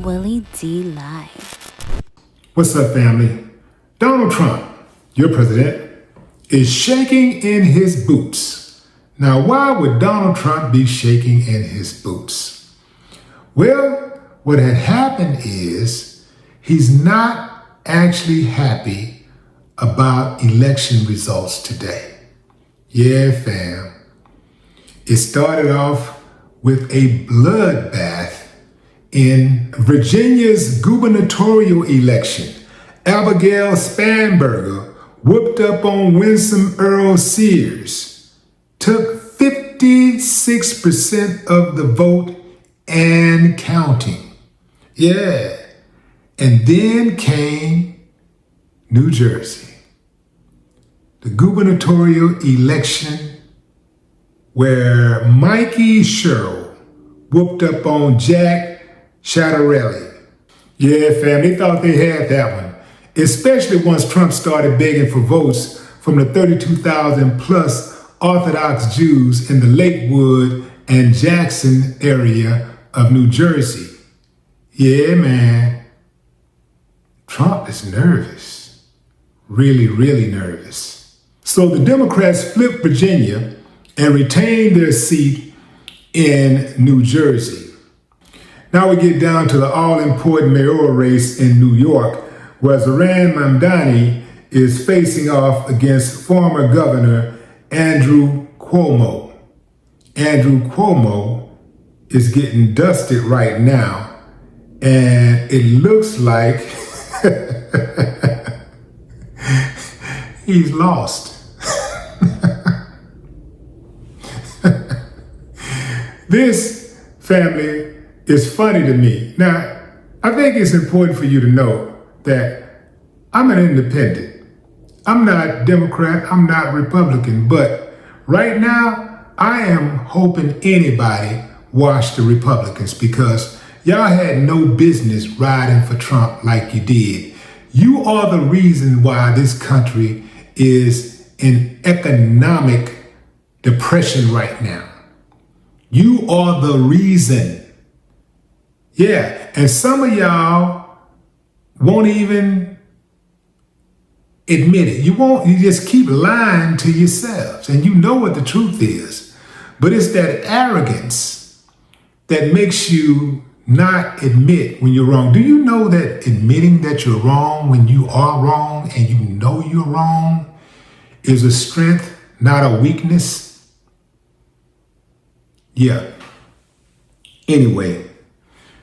Willie D Live. What's up, family? Donald Trump, your president, is shaking in his boots. Now, why would Donald Trump be shaking in his boots? Well, what had happened is he's not actually happy about election results today. Yeah, fam. It started off with a bloodbath in Virginia's gubernatorial election. Abigail Spanberger whooped up on Winsome Earl Sears, took 56% of the vote and counting. Yeah. And then came New Jersey, the gubernatorial election where Mikey Sherrill whooped up on Jack Ciattarelli. Yeah, fam, they thought they had that one, especially once Trump started begging for votes from the 32,000 plus Orthodox Jews in the Lakewood and Jackson area of New Jersey. Yeah, man, Trump is nervous, really, really nervous. So the Democrats flipped Virginia and retained their seat in New Jersey. Now we get down to the all-important mayoral race in New York, where Zohran Mamdani is facing off against former Governor Andrew Cuomo. Andrew Cuomo is getting dusted right now, and it looks like he's lost. This, family, is funny to me. Now, I think it's important for you to know that I'm an independent. I'm not Democrat, I'm not Republican, but right now, I am hoping anybody watch the Republicans because y'all had no business riding for Trump like you did. You are the reason why this country is in economic depression right now. You are the reason. Yeah, and some of y'all won't even admit it. You just keep lying to yourselves, and you know what the truth is. But it's that arrogance that makes you not admit when you're wrong. Do you know that admitting that you're wrong when you are wrong and you know you're wrong is a strength, not a weakness? Yeah. Anyway,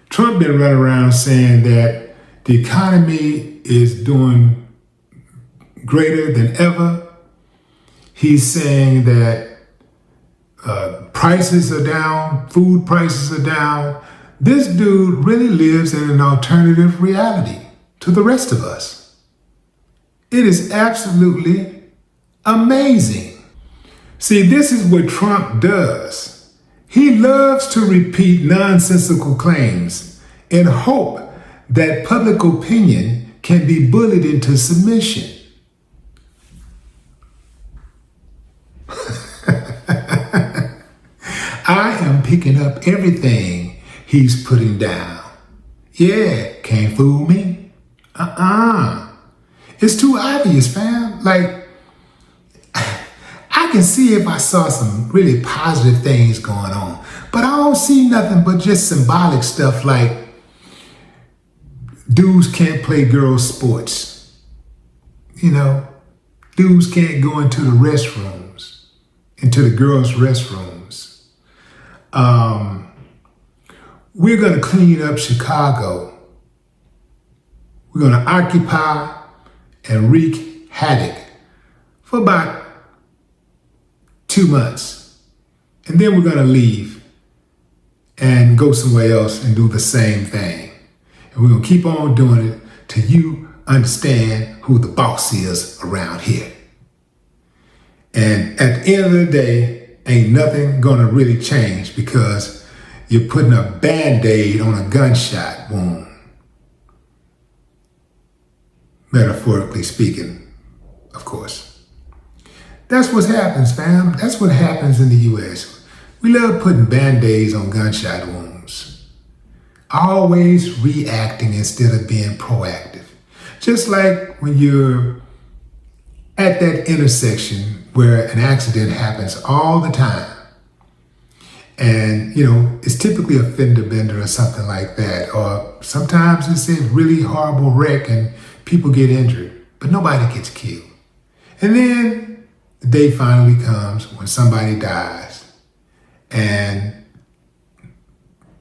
Trump been running around saying that the economy is doing greater than ever. He's saying that prices are down, food prices are down. This dude really lives in an alternative reality to the rest of us. It is absolutely amazing. See, this is what Trump does. He loves to repeat nonsensical claims in hope that public opinion can be bullied into submission. I am picking up everything he's putting down. Yeah, can't fool me. It's too obvious, fam. Like, I can see if I saw some really positive things going on, but I don't see nothing but just symbolic stuff like dudes can't play girls' sports. You know, dudes can't go into the restrooms, into the girls' restrooms. We're going to clean up Chicago. We're going to occupy and wreak havoc for about 2 months. And then we're going to leave and go somewhere else and do the same thing. And we're going to keep on doing it till you understand who the boss is around here. And at the end of the day, ain't nothing going to really change because you're putting a Band-Aid on a gunshot wound. Metaphorically speaking, of course. That's what happens, fam. That's what happens in the U.S. We love putting Band-Aids on gunshot wounds. always reacting instead of being proactive. Just like when you're at that intersection where an accident happens all the time. And, it's typically a fender bender or something like that. Or sometimes it's a really horrible wreck and people get injured, but nobody gets killed. And then the day finally comes when somebody dies. And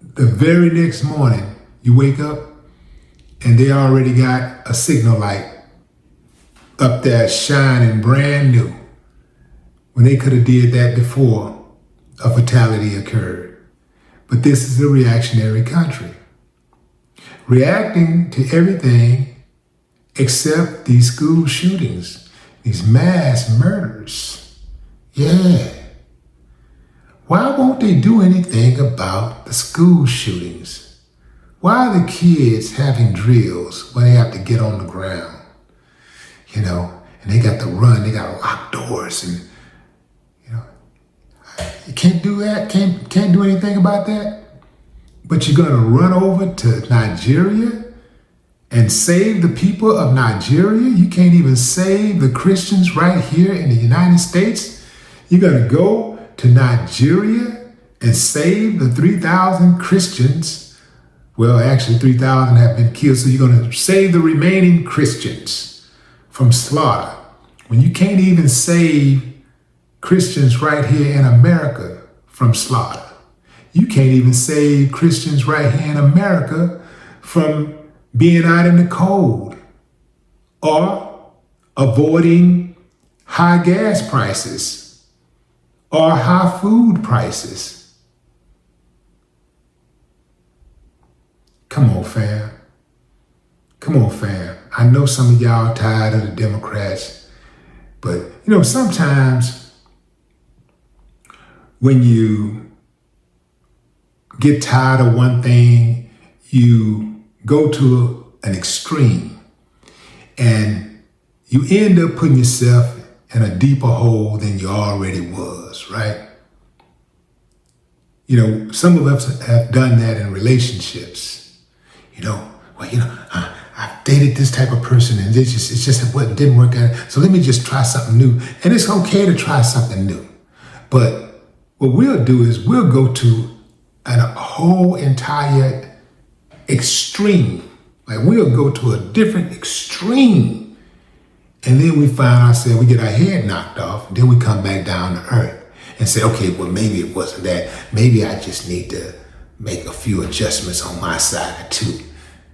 the very next morning, you wake up and they already got a signal light up there shining brand new when they could have did that before a fatality occurred. But this is a reactionary country, reacting to everything except these school shootings, these mass murders. Yeah. Why won't they do anything about the school shootings? Why are the kids having drills when they have to get on the ground? And they got to run, they got to lock doors, and you can't do that, can't do anything about that. But you're gonna run over to Nigeria and save the people of Nigeria? You can't even save the Christians right here in the United States? You're gonna go to Nigeria and save the 3,000 Christians? Well, actually 3,000 have been killed, so you're gonna save the remaining Christians from slaughter when you can't even save Christians right here in America from slaughter. You can't even save Christians right here in America from being out in the cold or avoiding high gas prices or high food prices. Come on, fam. Come on, fam. I know some of y'all are tired of the Democrats, but sometimes when you get tired of one thing, you go to an extreme and you end up putting yourself in a deeper hole than you already was, right? Some of us have done that in relationships. I've dated this type of person and it just didn't work out. So let me just try something new. And it's okay to try something new. But what we'll do is we'll go to a whole entire extreme. Like we'll go to a different extreme. And then we find ourselves, we get our head knocked off. And then we come back down to earth and say, okay, well, maybe it wasn't that. Maybe I just need to make a few adjustments on my side too.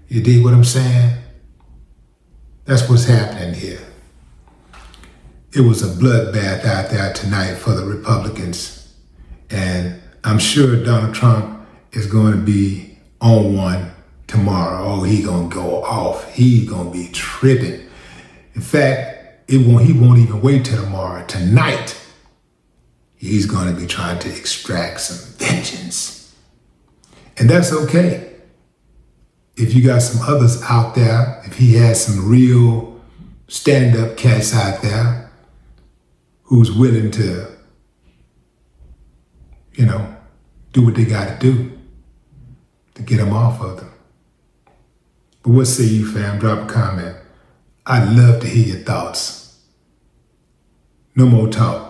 You dig what I'm saying? That's what's happening here. It was a bloodbath out there tonight for the Republicans. And I'm sure Donald Trump is going to be on one tomorrow. Oh, he going to go off. He going to be tripping. In fact, he won't even wait till tomorrow. Tonight, he's going to be trying to extract some vengeance. And that's okay. If you got some others out there, if he has some real stand-up cats out there who's willing to do what they got to do to get them off of them. But what say you, fam? Drop a comment. I'd love to hear your thoughts. No more talk.